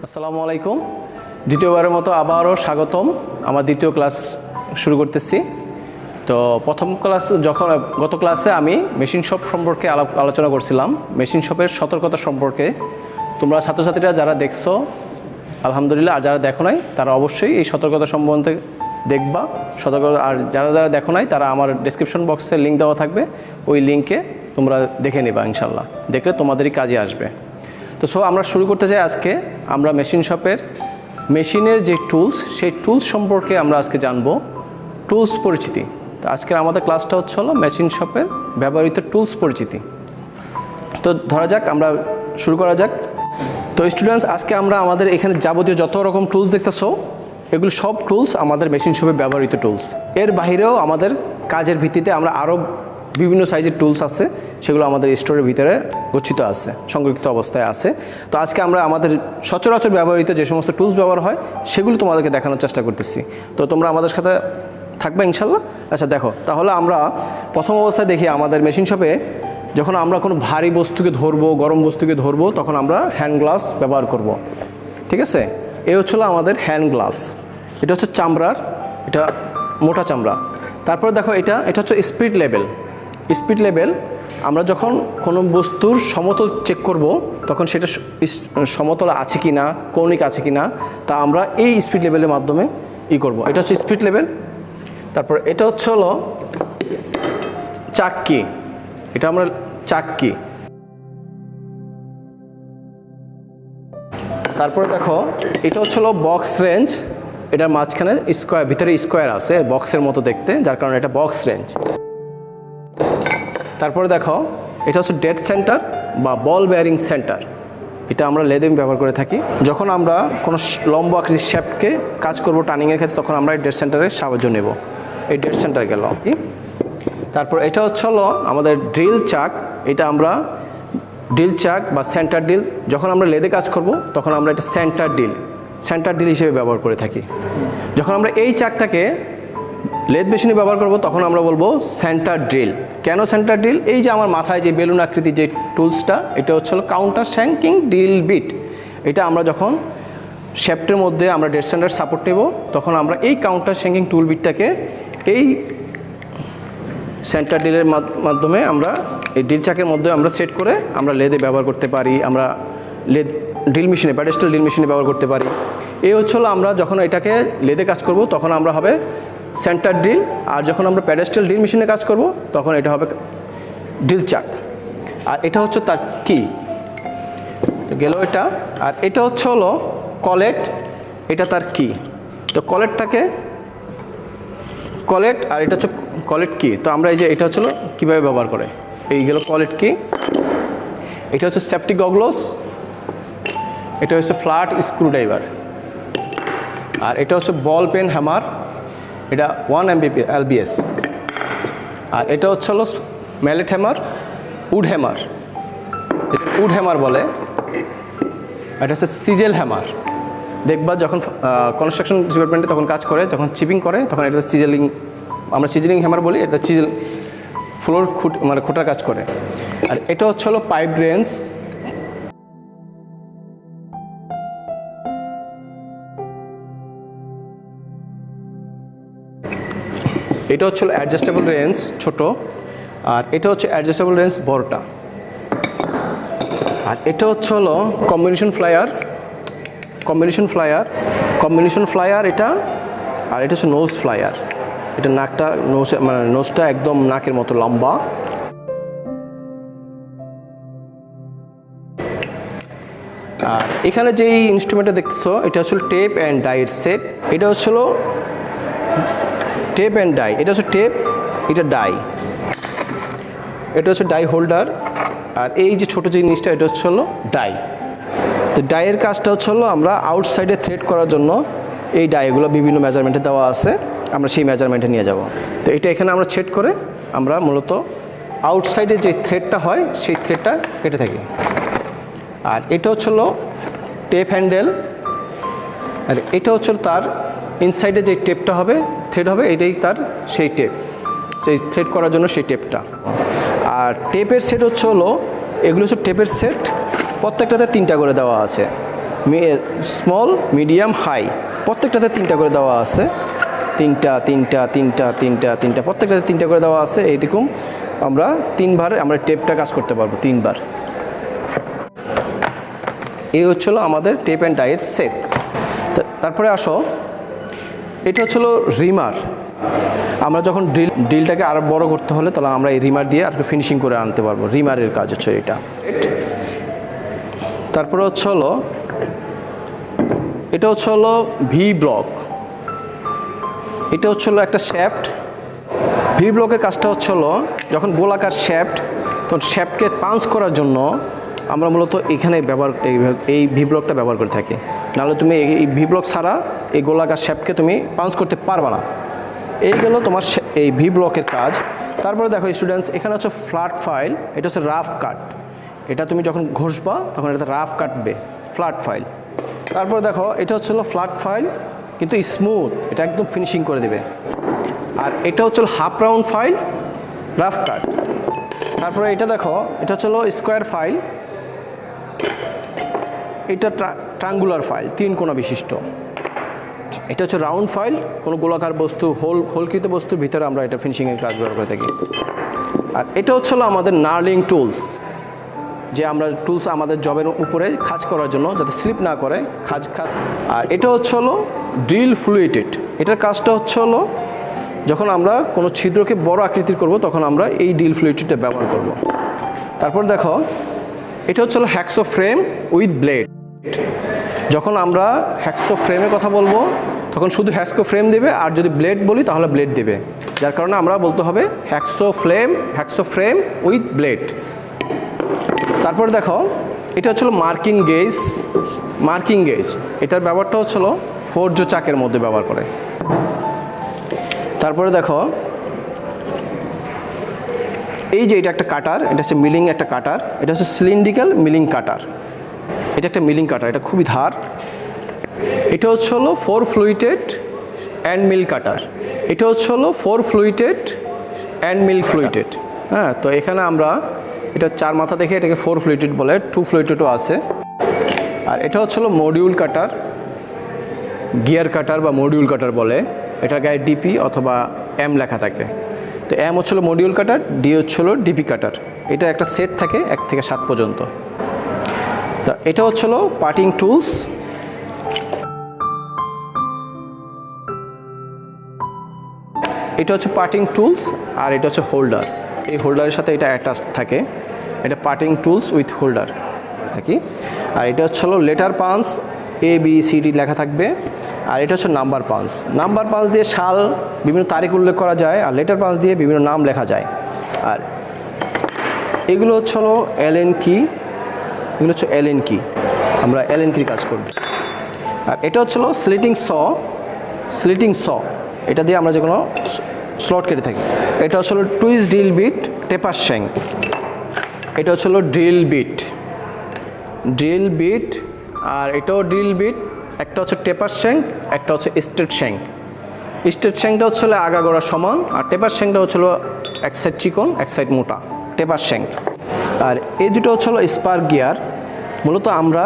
আসসালামু আলাইকুম। দ্বিতীয়বারের মতো আবারও স্বাগতম। আমার দ্বিতীয় ক্লাস শুরু করতেছি। তো প্রথম ক্লাস যখন গত ক্লাসে আমি মেশিন শপ সম্পর্কে আলোচনা করছিলাম, মেশিন শপের সতর্কতা সম্পর্কে। তোমরা ছাত্রছাত্রীরা যারা দেখছো আলহামদুলিল্লাহ, আর যারা দেখো নাই তারা অবশ্যই এই সতর্কতা সম্বন্ধে দেখবা সতর্কতা। আর যারা যারা দেখো নাই তারা আমার ডেসক্রিপশন বক্সে লিঙ্ক দেওয়া থাকবে, ওই লিঙ্কে তোমরা দেখে নেবা, ইনশাল্লাহ দেখলে তোমাদেরই কাজে আসবে। তো আমরা শুরু করতে চাই। আজকে আমরা মেশিন শপের মেশিনের যে টুলস, সেই টুলস সম্পর্কে আমরা আজকে জানবো, টুলস পরিচিতি। তো আজকের আমাদের ক্লাসটা হলো মেশিন শপের ব্যবহৃত টুলস পরিচিতি। তো ধরা যাক, আমরা শুরু করা যাক। তো স্টুডেন্টস, আজকে আমরা আমাদের এখানে যাবতীয় যত রকম টুলস দেখতেছো, এগুলো সব টুলস আমাদের মেশিন শপে ব্যবহৃত টুলস। এর বাহিরেও আমাদের কাজের ভিত্তিতে আমরা আরও বিভিন্ন সাইজের টুলস আছে, সেগুলো আমাদের স্টোরের ভিতরে গচ্ছিত আছে, সংরক্ষিত অবস্থায় আছে। তো আজকে আমরা আমাদের সচরাচর ব্যবহৃত যে সমস্ত টুলস ব্যবহার হয় সেগুলো তোমাদেরকে দেখানোর চেষ্টা করতেছি। তো তোমরা আমাদের সাথে থাকবে ইনশাল্লাহ। আচ্ছা দেখো, তাহলে আমরা প্রথম অবস্থায় দেখি আমাদের মেশিন শপে যখন আমরা কোনো ভারী বস্তুকে ধরবো, গরম বস্তুকে ধরবো, তখন আমরা হ্যান্ড গ্লাভস ব্যবহার করব। ঠিক আছে, এই হচ্ছিল আমাদের হ্যান্ড গ্লাভস। এটা হচ্ছে চামড়ার, এটা মোটা চামড়া। তারপরে দেখো, এটা হচ্ছে স্পিড লেভেল। স্পিড লেভেল, আমরা যখন কোনো বস্তুর সমতল চেক করব, তখন সেটা সমতল আছে কি না, কৌণিক আছে কি না, তা আমরা এই স্পিড লেভেলের মাধ্যমে করব। এটা হচ্ছে স্পিড লেভেল। তারপর এটা হলো চাক্কি, এটা আমরা চাক্কি। তারপরে দেখো, এটা হলো বক্স রেঞ্জ। এটার মাঝখানে স্কোয়ার, ভিতরে স্কোয়ার আছে বক্সের মতো দেখতে, যার কারণে এটা বক্স রেঞ্জ। তারপরে দেখো, এটা হচ্ছে ডেড সেন্টার বা বল বেয়ারিং সেন্টার। এটা আমরা লেদে ব্যবহার করে থাকি। যখন আমরা কোনো লম্ব আকৃতির শ্যাফটকে কাজ করব টার্নিংয়ের ক্ষেত্রে, তখন আমরা এই ডেড সেন্টারের সাহায্য নেব। এই ডেড সেন্টার গেল কি। তারপর এটা হলো আমাদের ড্রিল চাক। এটা আমরা ড্রিল চাক বা সেন্টার ড্রিল, যখন আমরা লেদে কাজ করব তখন আমরা এটা সেন্টার ড্রিল হিসেবে ব্যবহার করে থাকি। যখন আমরা এই চাকটাকে লেদ মেশিনে ব্যবহার করব, তখন আমরা বলবো সেন্টার ড্রিল। কেন সেন্টার ড্রিল? এই যে আমার মাথায় যে বেলুন আকৃতি যে টুলসটা, এটা হলো কাউন্টার শ্যাঙ্কিং ড্রিল বিট। এটা আমরা যখন শ্যাফটের মধ্যে আমরা ডেড সেন্টার সাপোর্ট নেব, তখন আমরা এই কাউন্টার শ্যাঙ্কিং টুল বিটটাকে এই সেন্টার ড্রিলের মাধ্যমে আমরা এই ড্রিল চাকের মধ্যে আমরা সেট করে আমরা লেদে ব্যবহার করতে পারি। আমরা লেদ ড্রিল মেশিনে, প্যাডেস্টাল ড্রিল মেশিনে ব্যবহার করতে পারি। এই হলো আমরা যখন এটাকে লেদে কাজ করব, তখন আমরা হবে সেন্টার ড্রিল। আর যখন আমরা প্যাডেস্টাল ড্রিল মেশিনে কাজ করব, তখন এটা হবে ড্রিল চাক। আর এটা হচ্ছে তার কি গেল এটা। আর এটা হলো কলেট, এটা তার কি। তো কলেটটাকে কলেট, আর এটা হচ্ছে কলেট কি। তো আমরা এই যে এটা হলো কীভাবে ব্যবহার করে, এই গেল কলেট কি। এটা হচ্ছে সেফটি গগলস, এটা হচ্ছে ফ্ল্যাট স্ক্রুড্রাইভার। আর এটা হচ্ছে বল পেন হ্যামার, এটা 1 LBS। আর এটা হলো ম্যালেট হ্যামার, উড হ্যামার, এটা উড হ্যামার বলে। এটা হচ্ছে সিজেল হ্যামার। দেখবা যখন কনস্ট্রাকশন ডিপার্টমেন্টে তখন কাজ করে, যখন চিপিং করে, তখন এটা সিজেলিং, আমরা সিজেলিং হ্যামার বলি। এটা চিজেল ফ্লোর মানে খোটার কাজ করে। আর এটা হলো পাইপ রেঞ্জ। এটা হলো অ্যাডজাস্টেবল রেঞ্জ ছোট, আর এটা হচ্ছে অ্যাডজাস্টেবল রেঞ্জ বড়টা। আর এটা হলো কম্বিনেশন ফ্লায়ার এটা। আর এটা হচ্ছে নোজ ফ্লায়ার। এটা নাকটা মানে নোজটা একদম নাকের মতো লম্বা। আর এখানে যেই ইনস্ট্রুমেন্টটা দেখতেছো, এটা হচ্ছে টেপ অ্যান্ড ডাইয়ের সেট। এটা হলো টেপ অ্যান্ড ডাই। এটা হচ্ছে টেপ, এটা ডাই, এটা হচ্ছে ডাই হোল্ডার। আর এই যে ছোটো যে জিনিসটা, এটা হলো ডাই। তো ডাইয়ের কাজটা হলো আমরা আউটসাইডে থ্রেড করার জন্য এই ডাইগুলো বিভিন্ন মেজারমেন্টে দেওয়া আছে, আমরা সেই মেজারমেন্টে নিয়ে যাব। তো এটা এখানে আমরা সেট করে আমরা মূলত আউটসাইডে যে থ্রেডটা হয় সেই থ্রেডটা কেটে থাকি। আর এটা হলো টেপ হ্যান্ডেল। আর এটা তার ইনসাইডে যে টেপটা হবে, থ্রেড হবে, এটাই তার সেই টেপ, সেই থ্রেড করার জন্য সেই টেপটা। আর টেপের সেট হলো এগুলো হচ্ছে টেপের সেট, প্রত্যেকটাতে 3টা করে দেওয়া আছে। স্মল, মিডিয়াম, হাই, প্রত্যেকটাতে 3টা করে দেওয়া আছে। 3টা 3টা 3টা 3টা 3টা, প্রত্যেকটাতে 3টা করে দেওয়া আছে। এইরকম আমরা 3বার আমরা টেপটা কাজ করতে পারবো, 3বার। এই হচ্ছিল আমাদের টেপ অ্যান্ড ডাইয়ের সেট। তারপরে আসো, এটা হচ্ছিল রিমার। আমরা যখন ড্রিলটাকে আরও বড় করতে হলে তাহলে আমরা এই রিমার দিয়ে আর ফিনিশিং করে আনতে পারবো। রিমারের কাজ হচ্ছে এটা। তারপরে হচ্ছে হলো, এটা হচ্ছে হলো ভি ব্লক। এটা হচ্ছে হলো একটা শ্যাফট। ভি ব্লকের কাজটা হচ্ছে হলো, যখন গোলাকার শ্যাফট, তখন শ্যাফটকে পাঞ্চ করার জন্য আমরা মূলত এখানে এই ভি ব্লকটা ব্যবহার করে থাকি। নাহলে তুমি এই ভি ব্লক ছাড়া এই গোলাকার শ্যাফটকে তুমি পাঞ্চ করতে পারবে না। এই গেল তোমার এই ভি ব্লকের কাজ। তারপরে দেখো স্টুডেন্টস, এখানে হচ্ছে ফ্ল্যাট ফাইল, এটা হচ্ছে রাফ কাট। এটা তুমি যখন ঘষবা তখন এটা রাফ কাটবে, ফ্ল্যাট ফাইল। তারপরে দেখো, এটা হচ্ছে ফ্ল্যাট ফাইল কিন্তু স্মুথ, এটা একদম ফিনিশিং করে দেবে। আর এটা হচ্ছে হাফ রাউন্ড ফাইল, রাফ কাট। তারপরে এটা দেখো, এটা হচ্ছে স্কোয়ার ফাইল, এটা ট্রায়াঙ্গুলার ফাইল, 3 কোণা বিশিষ্ট। এটা হচ্ছে রাউন্ড ফাইল, কোনো গোলাকার বস্তু হোলকৃত বস্তুর ভিতরে আমরা এটা ফিনিশিংয়ের কাজ ব্যবহার করে থাকি। আর এটা হচ্ছে আমাদের নার্লিং টুলস, যে আমরা টুলস আমাদের জবের উপরে খাঁজ করার জন্য যাতে স্লিপ না করে খাঁজ। আর এটা হচ্ছে ড্রিল ফ্লুইটেড। এটার কাজটা হচ্ছে যখন আমরা কোনো ছিদ্রকে বড় আকৃতির করব তখন আমরা এই ড্রিল ফ্লুইটেডটা ব্যবহার করব। তারপর দেখো, এটা হচ্ছে হ্যাকসো ফ্রেম উইথ ব্লেড। যখন আমরা হ্যাকসো ফ্রেমের কথা বলবো তখন শুধু হ্যাকসো ফ্রেম দেবে, আর যদি ব্লেড বলি তাহলে ব্লেড দেবে। যার কারণে আমরা বলতে হবে হ্যাকসো ফ্রেম উইথ ব্লেড। তারপর দেখো, এটা হচ্ছিল মার্কিং গেজ। এটার ব্যবহারটা হচ্ছিল ফোর্জ চাকের মধ্যে ব্যবহার করে। তারপরে দেখো, এই যে এটা একটা কাটার, এটা হচ্ছে মিলিং একটা কাটার। এটা হচ্ছে সিলিন্ড্রিক্যাল মিলিং কাটার। এটা একটা মিলিং কাটার, এটা খুবই ধার। এটা হচ্ছে 4 ফ্লুইটেড অ্যান্ড মিল কাটার। এটা হচ্ছে 4 ফ্লুইটেড অ্যান্ড মিল ফ্লুইটেড। হ্যাঁ, তো এখানে আমরা এটা 4 মাথা দেখে এটাকে 4 ফ্লুইটেড বলে, 2 ফ্লুইটেডও আছে। আর এটা হচ্ছে মডিউল কাটার, গিয়ার কাটার বা মডিউল কাটার বলে। এটার গায়ে ডিপি অথবা এম লেখা থাকে। তো এম হচ্ছিল মডিউল কাটার, ডি হচ্ছিল ডিপি কাটার। এটা একটা সেট থাকে 1 থেকে 7 পর্যন্ত। তা এটা হচ্ছিল পার্টিং টুলস। এটা হচ্ছে পার্টিং টুলস, আর এটা হচ্ছে হোল্ডার। এই হোল্ডারের সাথে এটা অ্যাটাচ থাকে। এটা পার্টিং টুলস উইথ হোল্ডার থাকি। আর এটা হচ্ছে লেটার পাঞ্চ, ABCD লেখা থাকবে। আর এটা হচ্ছে নাম্বার পাঞ্চ দিয়ে সাল বিভিন্ন তারিখ উল্লেখ করা যায়, আর লেটার পাঞ্চ দিয়ে বিভিন্ন নাম লেখা যায়। আর এগুলো হচ্ছে এলএন কি, এগুলো হচ্ছে এলএন কি, আমরা এলএন কির কাজ করব। আর এটা হচ্ছে স্লিটিং স, এটা দিয়ে আমরা যে কোনো স্লট কেটে থাকি। এটা হচ্ছে টুইস্ট ড্রিল বিট, টেপার শ্যাঙ্ক। এটা হচ্ছে ড্রিল বিট, আর এটাও ড্রিল বিট। একটা হচ্ছে টেপার শ্যাঙ্ক, একটা হচ্ছে স্ট্রেট শ্যাঙ্কটা হচ্ছে আগাগোড়া সমান, আর টেপার শ্যাঙ্কটা হচ্ছে এক সাইড চিকন এক সাইড মোটা, টেপার শ্যাঙ্ক। আর এই দুটো হচ্ছে স্পার্ক গিয়ার। মূলত আমরা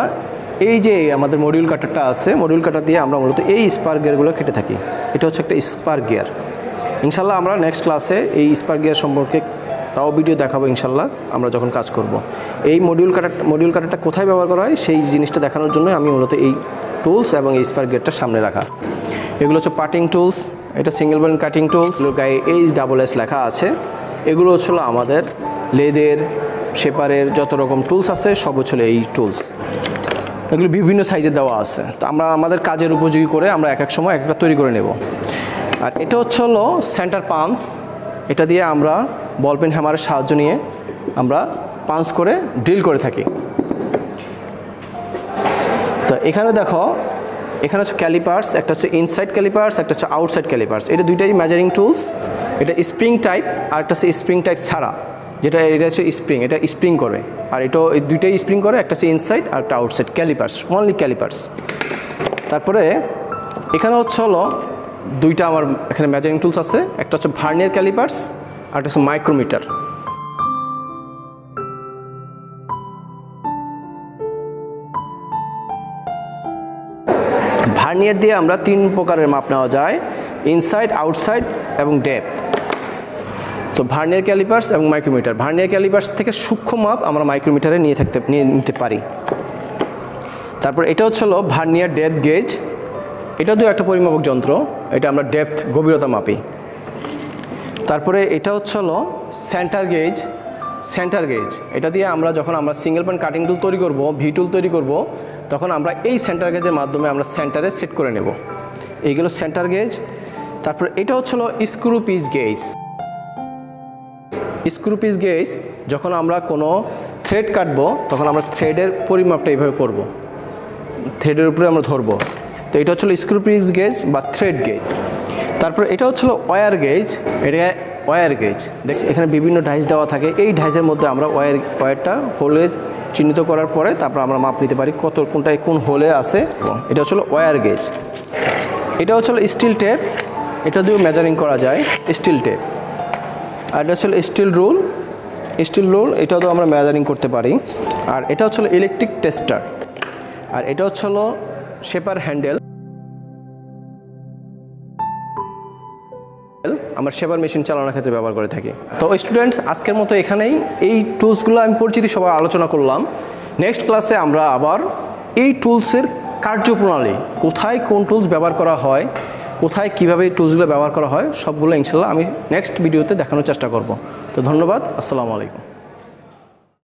এই যে আমাদের মডিউল কাটারটা আছে, মডিউল কাটার দিয়ে আমরা মূলত এই স্পার্ক গিয়ারগুলো কেটে থাকি। এটা হচ্ছে একটা স্পার্ক গিয়ার। ইনশাল্লাহ আমরা নেক্সট ক্লাসে এই স্পার্ক গিয়ার সম্পর্কে তাও ভিডিও দেখাবো ইনশাল্লাহ, আমরা যখন কাজ করব। এই মডিউল কাটারটা কোথায় ব্যবহার করা হয় সেই জিনিসটা দেখানোর জন্য আমি মূলত এই টুলস এবং এই স্পার্ক গিয়ারটা সামনে রাখা। এগুলো হচ্ছে পার্টিং টুলস, এটা সিঙ্গেল পয়েন্ট কাটিং টুলস, গায়ে HSS লেখা আছে। এগুলো হচ্ছিল আমাদের লেদের, শেপারের যত রকম টুলস আছে সব হচ্ছিল এই টুলস। এগুলো বিভিন্ন সাইজে দেওয়া আছে, তো আমরা আমাদের কাজের উপযোগী করে আমরা এক এক সময় এক একটা তৈরি করে নেব। আর এটা হচ্ছে সেন্টার পাঞ্চ। এটা দিয়ে আমরা বল পেন হ্যামারের সাহায্য নিয়ে আমরা পাঞ্চ করে ড্রিল করে থাকি। তো এখানে দেখো, এখানে হচ্ছে ক্যালিপার্স, একটা হচ্ছে ইনসাইড ক্যালিপার্স, একটা হচ্ছে আউটসাইড ক্যালিপার্স। এটা দুইটাই মেজারিং টুলস। এটা স্প্রিং টাইপ, আর একটা হচ্ছে স্প্রিং টাইপ ছাড়া, যেটা এটা হচ্ছে স্প্রিং, এটা স্প্রিং করে। আর এটা এই দুইটাই স্প্রিং করে, একটা হচ্ছে ইনসাইড আর একটা আউটসাইড ক্যালিপার্স, অনলি ক্যালিপার্স। তারপরে এখানে হচ্ছে দুইটা আমার এখানে মেজারিং টুলস আছে, একটা হচ্ছে ভার্নিয়ার ক্যালিপার্স আর একটা হচ্ছে মাইক্রোমিটার। ভার্নিয়ার দিয়ে আমরা 3 প্রকারের মাপ নেওয়া যায়, ইনসাইড, আউটসাইড এবং ডেপথ। তো ভার্নিয়ার ক্যালিপার্স এবং মাইক্রোমিটার, ভার্নিয়ার ক্যালিপার্স থেকে সূক্ষ্ম মাপ আমরা মাইক্রোমিটারে নিয়ে নিতে পারি। তারপর এটা হচ্ছে ভার্নিয়ার ডেপথ গেজ, এটা দিয়েও একটা পরিমাপক যন্ত্র, এটা আমরা ডেপথ গভীরতা মাপি। তারপরে এটা হচ্ছে সেন্টার গেজ, সেন্টার গেজ এটা দিয়ে আমরা যখন আমরা সিঙ্গেল পয়েন্ট কাটিং টুল তৈরি করব, ভি টুল তৈরি করব, তখন আমরা এই সেন্টার গেজের মাধ্যমে আমরা সেন্টারে সেট করে নেব। এইগুলো সেন্টার গেজ। তারপর এটা হচ্ছে screw piece gauge, screw piece gauge যখন আমরা কোনো থ্রেড কাটবো তখন আমরা থ্রেডের পরিমাপটা এইভাবে করব, থ্রেডের উপরে আমরা ধরবো। তো এটা হচ্ছে স্ক্রু পিস গেজ বা থ্রেড গেজ। তারপর এটা হচ্ছে ওয়্যার গেজ, এটা ওয়্যার গেজ। এখানে বিভিন্ন ডাইস দেওয়া থাকে, এই ডাইসের মধ্যে আমরা ওয়্যারটা হোলে চিহ্নিত করার পরে তারপর আমরা মাপ নিতে পারি কোনটায় কোন হোলে আছে। এটা হচ্ছে ওয়্যার গেজ। এটা হচ্ছে স্টিল টেপ, এটা দিয়েও মেজারিং করা যায়, স্টিল টেপ। আর এটা হচ্ছে স্টিল রুল, স্টিল রুল এটাও তো আমরা মেজারিং করতে পারি। আর এটা হচ্ছে ইলেকট্রিক টেস্টার। আর এটা হচ্ছে শেপার হ্যান্ডেল, আমরা শেপার মেশিন চালানোর ক্ষেত্রে ব্যবহার করে থাকি। তো স্টুডেন্টস, আজকের মতো এখানেই এই টুলসগুলো আমি পরিচিতি সবাই আলোচনা করলাম। নেক্সট ক্লাসে আমরা আবার এই টুলসের কার্যপ্রণালী, কোথায় কোন টুলস ব্যবহার করা হয়, কোথায় কীভাবে এই টুলসগুলো ব্যবহার করা হয়, সবগুলো ইনশাল্লাহ আমি নেক্সট ভিডিওতে দেখানোর চেষ্টা করব। তো ধন্যবাদ, আসসালামু আলাইকুম।